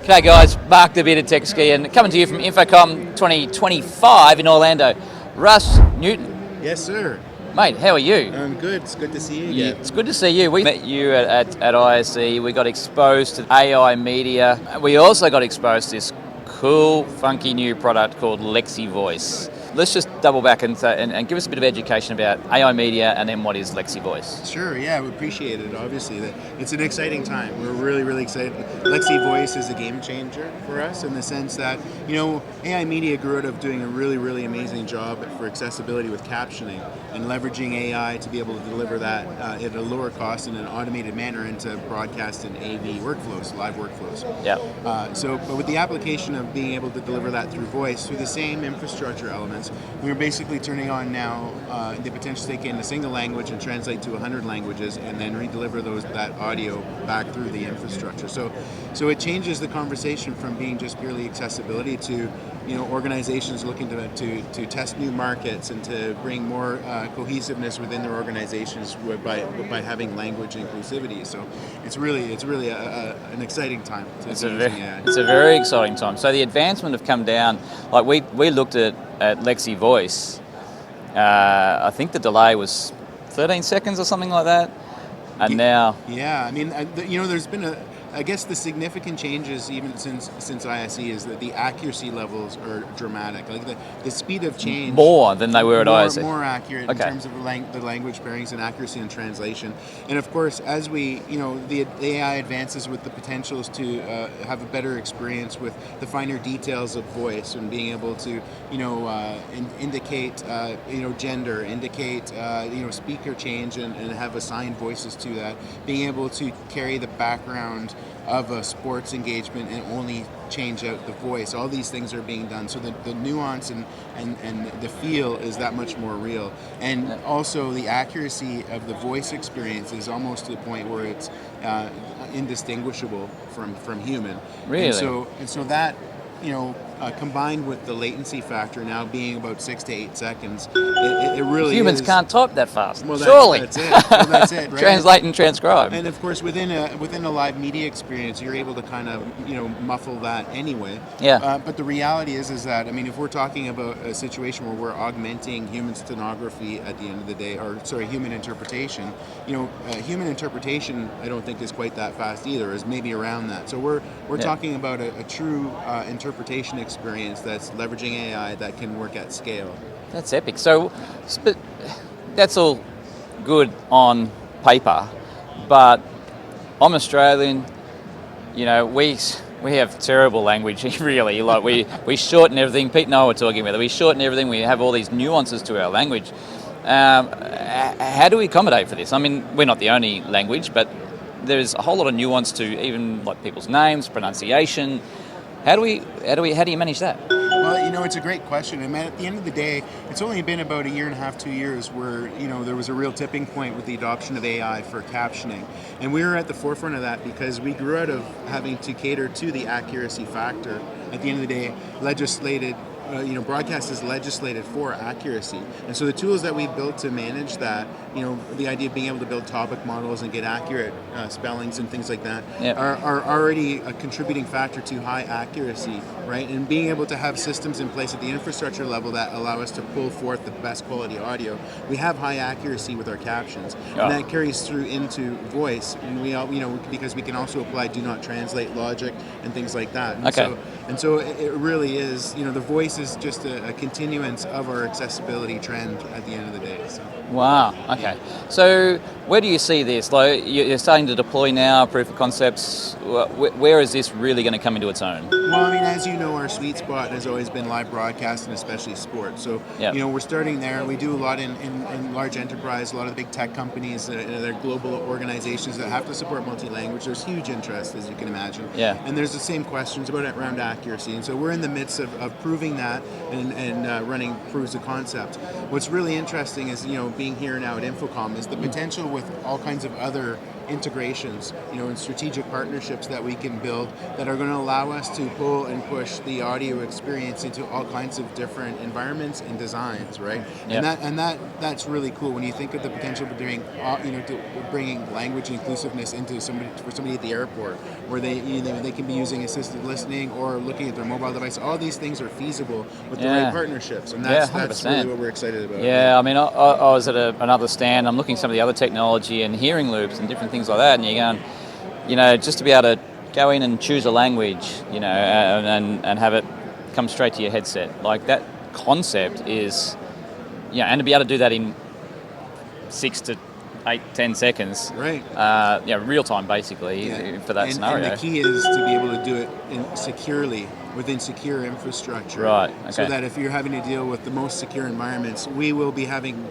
G'day guys, Mark the Bearded Tech Ski, and coming to you from InfoComm 2025 in Orlando. Russ Newton. Yes, sir. Mate, how are you? I'm good. It's good to see you again. It's good to see you. We met you at ISE. We got exposed to AI media. We also got exposed to this cool, funky new product called Lexi Voice. Let's just double back and give us a bit of education about AI media and then what is Lexi Voice. Sure, yeah, we appreciate it, obviously. It's an exciting time. We're really, really excited. Lexi Voice is a game changer for us in the sense that, AI media grew out of doing a really, really amazing job for accessibility with captioning and leveraging AI to be able to deliver that at a lower cost in an automated manner into broadcast and AV workflows, live workflows. Yeah. But with the application of being able to deliver that through voice, through the same infrastructure elements, we're basically turning on now the potential to take in a single language and translate to 100 languages and then redeliver that audio back through the infrastructure. So it changes the conversation from being just purely accessibility to organizations looking to test new markets and to bring more cohesiveness within their organizations by having language inclusivity. So it's really an exciting time. It's a very exciting time. So the advancement have come down. Like we looked at Lexi Voice. I think the delay was 13 seconds or something like that, and now. Yeah, I mean, there's been I guess the significant changes even since ISE is that the accuracy levels are dramatic. Like the speed of change more than they were at ISE. More accurate in terms of the language pairings and accuracy and translation. And of course, as the AI advances with the potentials to have a better experience with the finer details of voice and being able to indicate gender, indicate speaker change and have assigned voices to that, being able to carry the background of a sports engagement and only change out the voice. All these things are being done so that the nuance and the feel is that much more real. And also the accuracy of the voice experience is almost to the point where it's indistinguishable from human. Really? And so that combined with the latency factor now being about 6 to 8 seconds, it really humans is. Can't type that fast. Well, surely. That's it. Well, that's it. Right? Translate and transcribe. And of course, within a live media experience, you're able to kind of muffle that anyway. Yeah. But the reality is that if we're talking about a situation where we're augmenting human stenography at the end of the day, or sorry, human interpretation, human interpretation I don't think is quite that fast either. Is maybe around that. So we're talking about a true interpretation experience that's leveraging AI that can work at scale. That's epic. So, but that's all good on paper, but I'm Australian. We have terrible language, really. Like we shorten everything. Pete and I were talking about it. We shorten everything. We have all these nuances to our language. How do we accommodate for this? I mean, we're not the only language, but there's a whole lot of nuance to even like people's names, pronunciation. How do you manage that? Well, it's a great question. And at the end of the day, it's only been about a year and a half, 2 years where, there was a real tipping point with the adoption of AI for captioning. And we were at the forefront of that because we grew out of having to cater to the accuracy factor. At the end of the day, broadcast is legislated for accuracy. And so the tools that we built to manage that, the idea of being able to build topic models and get accurate spellings and things like that are already a contributing factor to high accuracy, right? And being able to have systems in place at the infrastructure level that allow us to pull forth the best quality audio. We have high accuracy with our captions. And that carries through into voice. And we because we can also apply do not translate logic and things like that. And so it really is, the voice is just a continuance of our accessibility trend at the end of the day. So. Wow. Okay. So where do you see this? Like you're starting to deploy now, proof of concepts. Where is this really going to come into its own? Well, as you know, our sweet spot has always been live broadcast and especially sports. So, we're starting there. We do a lot in large enterprise, a lot of the big tech companies, they're global organizations that have to support multi-language. There's huge interest, as you can imagine. Yeah. And there's the same questions around accuracy. And so we're in the midst of proving that and running proofs of concept. What's really interesting is, being here now at InfoComm is the potential with all kinds of other integrations, and strategic partnerships that we can build that are going to allow us to pull and push the audio experience into all kinds of different environments and designs, right? Yep. And that's really cool when you think of the potential for doing, to bringing language inclusiveness into somebody at the airport, where they can be using assisted listening or looking at their mobile device. All these things are feasible with the right partnerships, and that's really what we're excited about. Yeah, I mean, I was at another stand. I'm looking at some of the other technology and hearing loops and different things like that, and you're going, just to be able to go in and choose a language, and have it come straight to your headset. Like, that concept is, and to be able to do that in 6 to 8-10 seconds, right? Real time basically, for that scenario. And the key is to be able to do it securely within secure infrastructure, right? Okay. So that if you're having to deal with the most secure environments, we will be having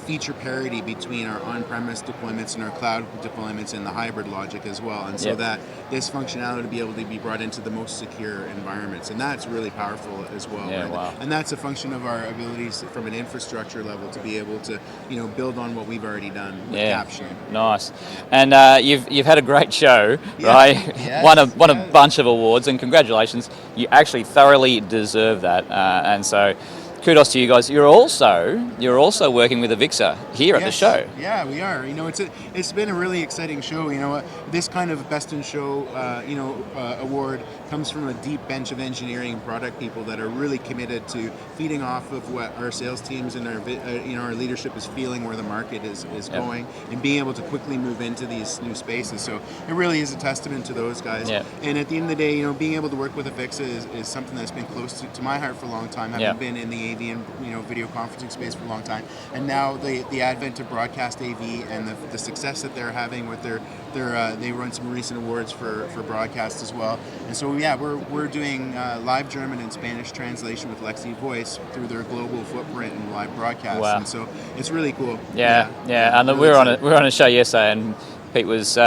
feature parity between our on-premise deployments and our cloud deployments and the hybrid logic as well, and so that this functionality to be able to be brought into the most secure environments, and that's really powerful as well. Yeah, wow. And that's a function of our abilities from an infrastructure level to be able to build on what we've already done with captioning. Nice. And you've had a great show, right? Yes. won a bunch of awards, and congratulations. You actually thoroughly deserve that, and so kudos to you guys. You're also working with Avixa here at the show. Yeah, we are. It's been a really exciting show. This kind of Best in Show, award comes from a deep bench of engineering product people that are really committed to feeding off of what our sales teams and our leadership is feeling where the market is going, and being able to quickly move into these new spaces. So it really is a testament to those guys. Yep. And at the end of the day, being able to work with Avixa is something that's been close to my heart for a long time. Having been in the AV and video conferencing space for a long time, and now the advent of broadcast AV and the success that they're having with their they run some recent awards for broadcast as well. And so we're doing live German and Spanish translation with Lexi Voice through their global footprint and live broadcast. Wow. And so it's really cool. Yeah. And really we were on a show yesterday, and Pete was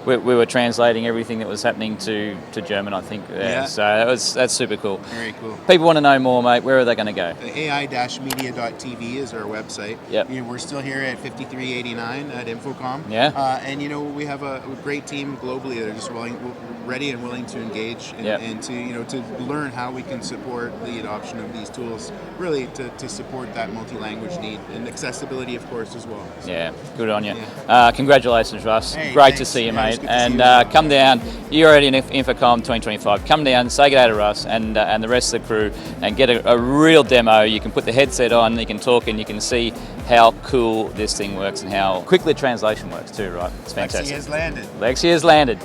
we were translating everything that was happening to German, I think. So that's super cool. Very cool. People want to know more, mate. Where are they going to go? AI-media.tv is our website. Yep. We're still here at 5389 at InfoComm. Yeah. And we have a great team globally that are just ready and willing to engage and to learn how we can support the adoption of these tools, really to support that multi-language need and accessibility, of course, as well. So, yeah. Good on you. Yeah. Congratulations, Russ. Hey, great thanks. to see you, Yeah, mate. And come down. You're already in InfoComm 2025. Come down, say good day to Russ and the rest of the crew, and get a real demo. You can put the headset on, you can talk, and you can see how cool this thing works and how quickly translation works too, right? It's fantastic. Lexi has landed. Lexi has landed.